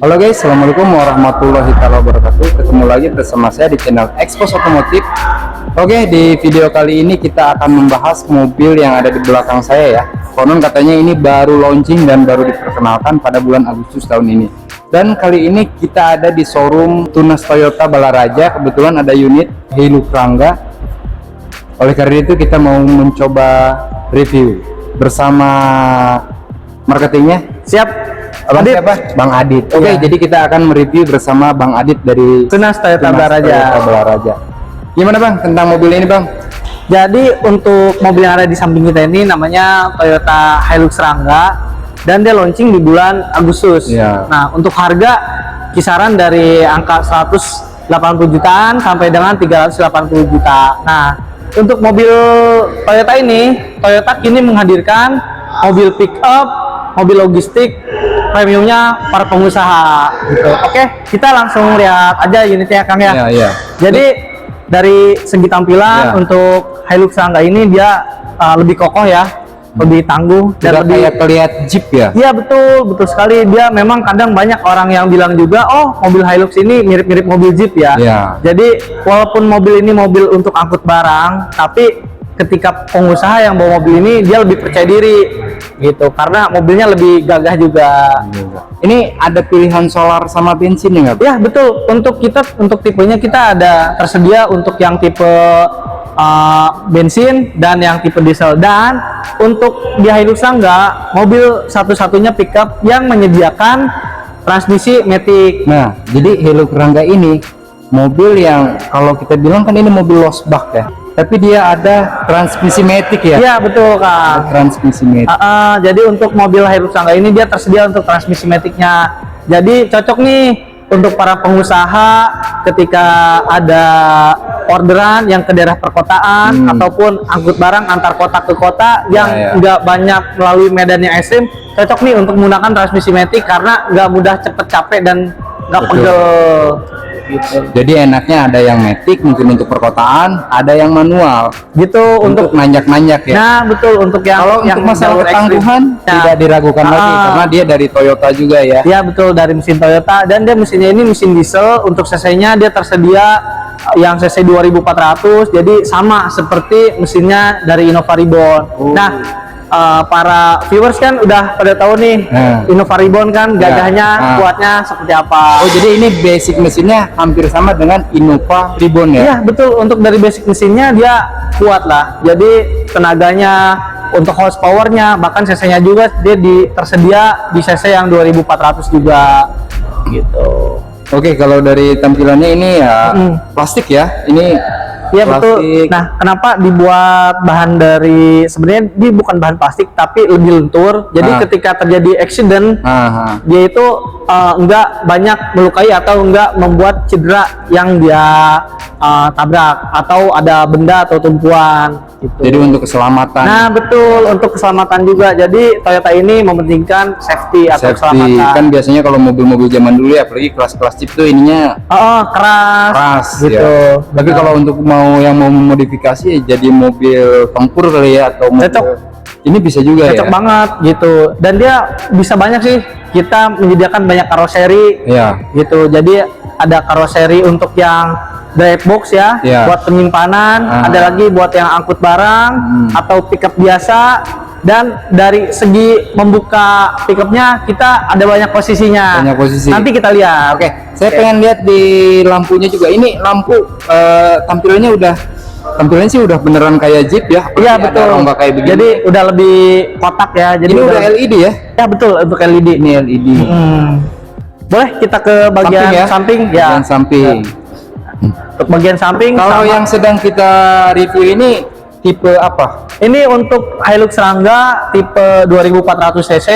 Halo guys, assalamualaikum warahmatullahi wabarakatuh. Ketemu lagi bersama saya di channel Expos Otomotif. Oke, di video kali ini kita akan membahas mobil yang ada di belakang saya ya. Konon katanya ini baru launching dan baru diperkenalkan pada bulan Agustus tahun ini. Dan kali ini kita ada di showroom Tunas Toyota Balaraja. Kebetulan ada unit Hilux Rangga. Oleh karena itu kita mau mencoba review bersama marketingnya. Siap. Abang Adit. siapa? Bang Adit. Oke, Iya. jadi kita akan mereview bersama Bang Adit dari Tunas Toyota Balaraja. Toyota Balaraja. Gimana Bang tentang mobil ini Bang? Jadi untuk mobil yang ada di samping kita ini namanya Toyota Hilux Rangga dan dia launching di bulan Agustus. Iya. Nah, untuk harga kisaran dari angka 180 jutaan sampai dengan 380 juta. Nah, untuk mobil Toyota ini, Toyota kini menghadirkan mobil pick up, mobil logistik premiumnya para pengusaha gitu. Oke, kita langsung lihat aja unitnya Kang ya. Iya, iya. Jadi dari segi tampilan untuk Hilux Rangga ini dia lebih kokoh ya, lebih tangguh dan Udah lebih kayak terlihat Jeep ya? Iya betul, betul sekali. Dia memang kadang banyak orang yang bilang juga, oh mobil Hilux ini mirip-mirip mobil Jeep ya. Iya. Jadi walaupun mobil ini mobil untuk angkut barang, tapi ketika pengusaha yang bawa mobil ini dia lebih percaya diri gitu, karena mobilnya lebih gagah juga. Ini ada pilihan solar sama bensin ya nggak? Ya betul, untuk tipenya kita ada tersedia untuk yang tipe bensin dan yang tipe diesel. Dan untuk di Hilux Rangga, mobil satu-satunya pickup yang menyediakan transmisi matic. Nah, jadi Hilux Rangga ini mobil yang kalau kita bilang kan ini mobil losbak ya, tapi dia ada transmisi matic ya? Iya betul Ada Kak. transmisi matic. Jadi untuk mobil Hilux Rangga ini dia tersedia untuk transmisi maticnya. Jadi cocok nih untuk para pengusaha ketika ada orderan yang ke daerah perkotaan ataupun angkut barang antar kota ke kota yang nggak banyak melalui medan yang ekstrim. Cocok nih untuk menggunakan transmisi matic karena nggak mudah cepet capek dan nggak pegel gitu. Jadi enaknya ada yang matic mungkin untuk perkotaan, ada yang manual Gitu untuk nanjak-nanjak ya. Nah betul, untuk yang Kalau yang untuk masalah jalur ekstrim. ketangguhan Nah, tidak diragukan lagi karena dia dari Toyota juga ya. ya betul, dari mesin Toyota, dan dia mesinnya ini mesin diesel. Untuk cc-nya dia tersedia yang cc 2400, jadi sama seperti mesinnya dari Innova Reborn. Nah, para viewers kan udah pada tahu nih Innova Reborn kan gagahnya, kuatnya seperti apa. Oh, jadi ini basic mesinnya hampir sama dengan Innova Reborn ya? Iya betul, untuk dari basic mesinnya dia kuat lah. Jadi tenaganya, untuk horsepowernya, bahkan cc-nya juga dia tersedia di cc yang 2400 juga gitu. Oke, kalau dari tampilannya ini ya plastik ya. Ini Iya betul. plastik. Nah, kenapa dibuat bahan dari, sebenarnya dia bukan bahan plastik tapi lebih lentur. Jadi ketika terjadi accident, dia itu enggak banyak melukai atau enggak membuat cedera yang dia tabrak atau ada benda atau tumpuan gitu. Jadi untuk keselamatan. Nah, betul, untuk keselamatan juga. Jadi Toyota ini mementingkan safety atau Safety. keselamatan. Kan biasanya kalau mobil-mobil zaman dulu ya, apalagi kelas-kelas Jeep tuh ininya keras gitu. gitu. Tapi kalau untuk yang mau memodifikasi ya jadi mobil tempur kali ya, atau mobil Cocok. ini bisa juga Cocok ya. banget gitu, dan dia bisa banyak sih, kita menyediakan banyak karoseri gitu. Jadi ada karoseri untuk yang drive box ya, buat penyimpanan, ada lagi buat yang angkut barang atau pickup biasa. Dan dari segi membuka pickupnya kita ada banyak posisinya. Banyak posisi. Nanti kita lihat. Oke, saya pengen lihat di lampunya juga. Ini lampu tampilannya sih udah beneran kayak Jeep ya. Iya betul. Rongga kayak begini. Jadi udah lebih kotak ya. Jadi ini udah LED ya? Ya betul, untuk LED. Ini LED. Boleh kita ke bagian samping ya. Bagian samping. Untuk bagian samping, Kalau yang sedang kita review ini tipe apa? ini untuk Hilux Rangga tipe 2400 cc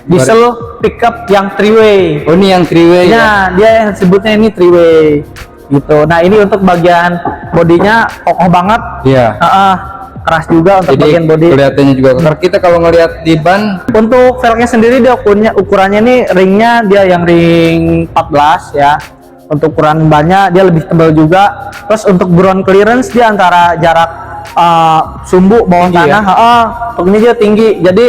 diesel pickup yang 3-way. Oh, ini yang 3-way ya? Nah, dia yang sebutnya ini 3-way gitu. Nah, ini untuk bagian bodinya kokoh banget. Iya. Keras juga untuk Jadi bagian bodi. kelihatannya juga. Karena kita kalau ngelihat di ban, Untuk velgnya sendiri dia ukurannya ini ringnya dia yang ring 14 ya. Untuk ukuran bannya dia lebih tebal juga. Terus untuk ground clearance dia antara jarak sumbu bawah tanah, untuk ini dia tinggi. Jadi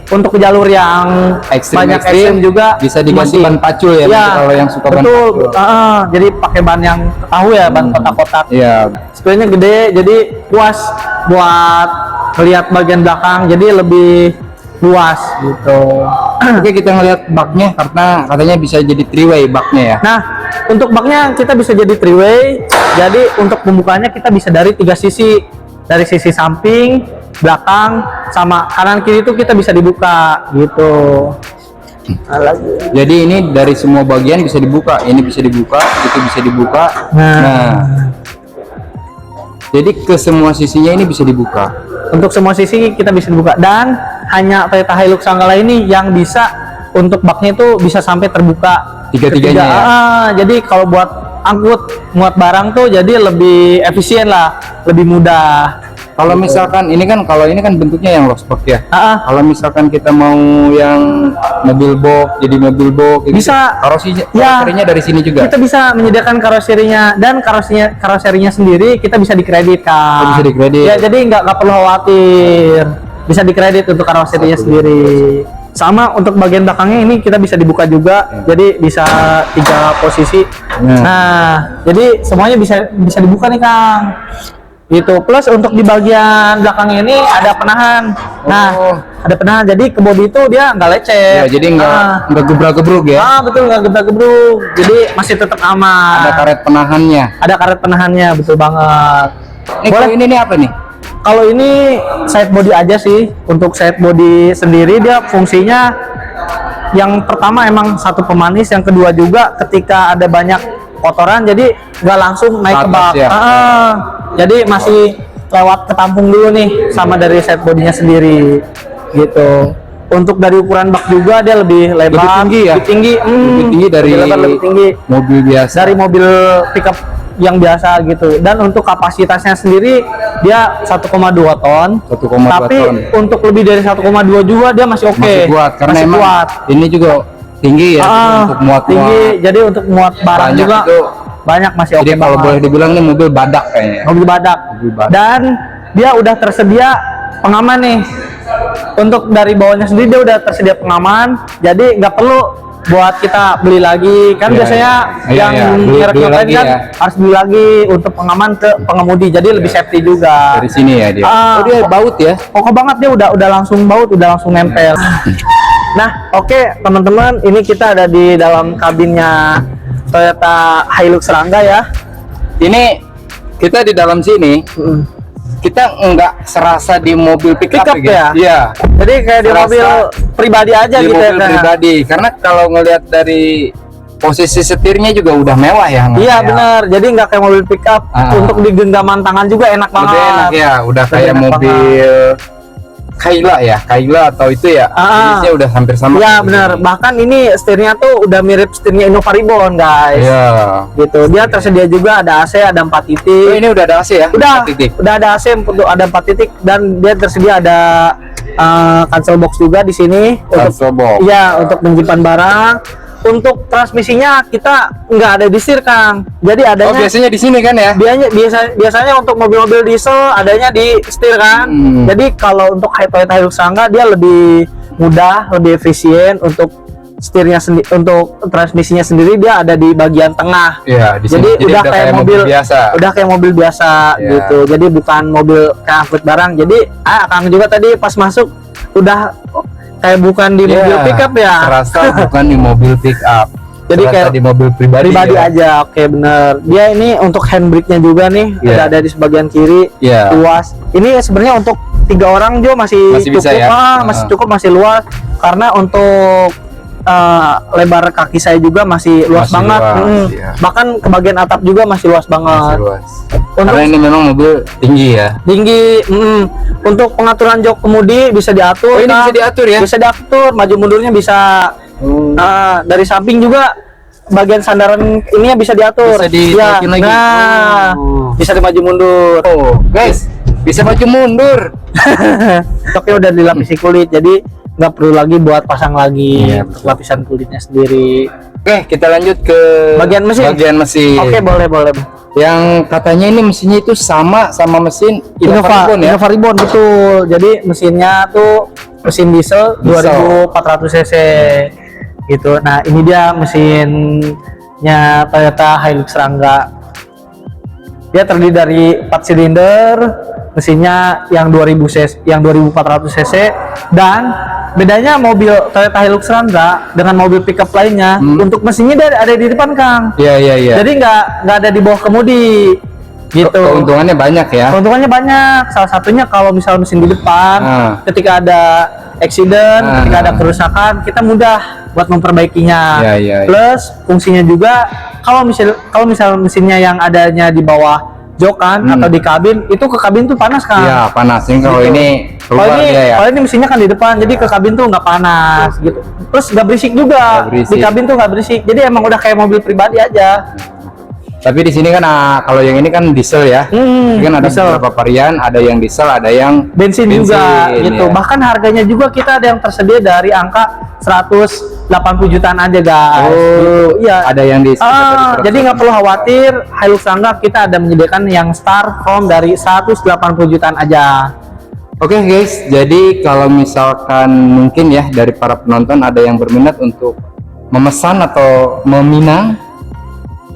untuk jalur yang banyak ekstrim juga bisa diganti ban pacul ya, kalau yang suka ban betul. pacul. Jadi pakai ban yang tahu ya, ban kotak-kotak. Iya. Screen-nya gede, jadi puas buat melihat bagian belakang, jadi lebih luas gitu. Oke, kita ngelihat baknya karena katanya bisa jadi three-way baknya ya. Nah, untuk baknya kita bisa jadi three-way. Jadi untuk pembukanya kita bisa dari 3 sisi, dari sisi samping, belakang, sama kanan kiri itu kita bisa dibuka gitu. Jadi ini dari semua bagian bisa dibuka, ini bisa dibuka, itu bisa dibuka. Nah, jadi ke semua sisinya ini bisa dibuka. Untuk semua sisi kita bisa dibuka, dan hanya Toyota Hilux Sanggala ini yang bisa untuk baknya itu bisa sampai terbuka tiga-tiganya ya? Jadi kalau buat angkut muat barang tuh jadi lebih efisien lah, lebih mudah. Kalau misalkan ini kan, kalau ini kan bentuknya yang lost box ya. Kalau misalkan kita mau yang mobil box, jadi mobil box bisa. Karoserinya dari sini juga. Kita bisa menyediakan karoserinya, dan karoserinya sendiri kita bisa dikredit kan. Bisa dikredit. Ya, jadi nggak perlu khawatir. Bisa dikredit untuk karoserinya sendiri. Sama untuk bagian belakangnya ini kita bisa dibuka juga, jadi bisa 3 posisi. Nah, jadi semuanya bisa dibuka nih Kang. Gitu. Plus untuk di bagian belakangnya ini ada penahan. Nah, ada penahan, jadi ke bodi itu dia nggak lecet. Ya, jadi nggak gebrak-gebruk ya. Betul, nggak gebrak-gebruk. Jadi masih tetap aman. Ada karet penahannya. Ada karet penahannya, betul banget. Kalau ini apa nih? Kalau ini side body aja sih. Untuk side body sendiri dia fungsinya yang pertama emang satu pemanis, yang kedua juga ketika ada banyak kotoran jadi nggak langsung naik ke bak. Ya. Jadi masih lewat ketampung dulu nih sama dari side bodinya sendiri gitu. Untuk dari ukuran bak juga dia lebih lebar, lebih tinggi ya, lebih tinggi dari lebih tinggi mobil biasa, dari mobil pickup yang biasa gitu. Dan untuk kapasitasnya sendiri dia 1,2 ton, tapi untuk lebih dari 1,2 juga dia masih oke. Masih kuat karena masih emang kuat. Ini juga tinggi ya, untuk muat tinggi, jadi untuk muat barang banyak juga itu, banyak masih oke. Jadi kalau boleh dibilang nih mobil badak kayaknya. Mobil badak. Dan dia udah tersedia pengaman nih. Untuk dari bawahnya sendiri dia udah tersedia pengaman, jadi nggak perlu buat kita beli lagi kan. Biasanya yang merek-merek kan harus beli lagi untuk pengaman ke pengemudi, jadi lebih safety juga. Dari sini ya dia. Dia baut ya, pokok banget, dia udah langsung baut, udah langsung nempel. Nah, oke, teman-teman, ini kita ada di dalam kabinnya Toyota Hilux Serangga ya. Ini kita di dalam sini, kita nggak serasa di mobil pickup ya. Iya. Jadi kayak di mobil pribadi aja di gitu mobil ya. Pribadi. Karena kalau ngelihat dari posisi setirnya juga udah mewah ya. Iya benar. Jadi nggak kayak mobil pickup. Untuk di genggaman tangan juga enak banget. Udah enak ya. Udah kayak mobil Kaila ya, Kaila atau itu ya, jenisnya udah hampir sama. Iya benar. Bahkan ini setirnya tuh udah mirip setirnya Innova Reborn guys. Iya. Gitu. Dia tersedia juga ada AC, ada 4 titik. Oh, ini udah ada AC ya? Udah ada AC untuk ada 4 titik, dan dia tersedia ada cancel box juga di sini. Cancel box. Iya, untuk menyimpan barang. Untuk transmisinya kita nggak ada di setir Kang. Jadi adanya. Oh, biasanya di sini kan ya? Biasanya untuk mobil-mobil diesel adanya di setir kan. Jadi kalau untuk Toyota Hilux Serangga dia lebih mudah, lebih efisien. Untuk setirnya sendiri, untuk transmisinya sendiri dia ada di bagian tengah. Iya, di sini. Jadi udah kayak mobil biasa. Udah kayak mobil biasa gitu. Jadi bukan mobil kayak angkut barang. Jadi Kang juga tadi pas masuk udah kayak bukan di mobil pickup ya. Terasa bukan di mobil pickup. Jadi kayak di mobil pribadi ya? aja. Oke, bener. Dia ini untuk handbrake-nya juga nih, udah ada di sebagian kiri, luas. Ini sebenarnya untuk 3 orang juga masih cukup bisa ya? Masih cukup, masih luas. Karena untuk lebar kaki saya juga masih luas banget. Bahkan ke bagian atap juga masih luas banget. Karena ini memang mobil tinggi ya. Tinggi. Untuk pengaturan jok kemudi bisa diatur. Ini bisa diatur ya? Bisa diatur, maju mundurnya bisa. Dari samping juga bagian sandaran ininya bisa diatur. Bisa lagi. Bisa dimaju mundur. Guys, bisa maju mundur. Joknya udah dilapisi kulit, jadi nggak perlu lagi buat pasang lagi lapisan kulitnya sendiri. Oke, kita lanjut ke bagian mesin. Oke, boleh. Yang katanya ini mesinnya itu sama mesin Innova Reborn, betul. Jadi mesinnya tuh mesin diesel Diesel. 2400 cc gitu. Nah, ini dia mesinnya Toyota Hilux Rangga. Dia terdiri dari 4 silinder, mesinnya yang 2000 cc, yang 2400 cc, dan bedanya mobil Toyota Hilux Rangga dengan mobil pickup lainnya, untuk mesinnya dia ada di depan, Kang. Iya. Jadi nggak ada di bawah kemudi gitu. Keuntungannya banyak ya. Keuntungannya banyak. Salah satunya kalau misal mesin di depan, ketika ada accident, ketika ada kerusakan, kita mudah buat memperbaikinya. Iya. Plus fungsinya juga kalau misal mesinnya yang adanya di bawah jokan atau di kabin, itu ke kabin tuh panas, kan? Iya, panas. Ini kalau Gitu. ini keluar dia ya. Kalau ini mesinnya kan di depan, jadi ke kabin tuh nggak panas gitu. Terus nggak berisik juga. Nggak berisik. Di kabin tuh nggak berisik. Jadi emang udah kayak mobil pribadi aja. Tapi di sini kan kalau yang ini kan diesel ya. Ini kan ada diesel. beberapa varian, ada yang diesel, ada yang Bensin juga gitu. ya. Bahkan harganya juga kita ada yang tersedia dari angka 180 jutaan aja, guys. Gitu. Iya. Ada yang di Jadi nggak perlu khawatir, Hilux Rangga kita ada menyediakan yang start from dari 180 jutaan aja. Oke guys, jadi kalau misalkan mungkin ya dari para penonton ada yang berminat untuk memesan atau meminang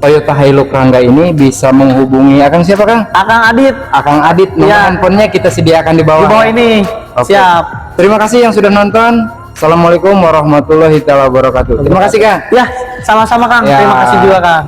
Toyota Hilux Rangga ini, bisa menghubungi Akang siapa, Kang? Akang Adit, Nomor Iya. handphonenya kita sediakan di bawah. di bawah ini. Oke. Siap. Terima kasih yang sudah nonton. Assalamualaikum warahmatullahi wabarakatuh. Terima kasih, Kang. Ya, sama-sama, Kang. Ya. Terima kasih juga, Kang.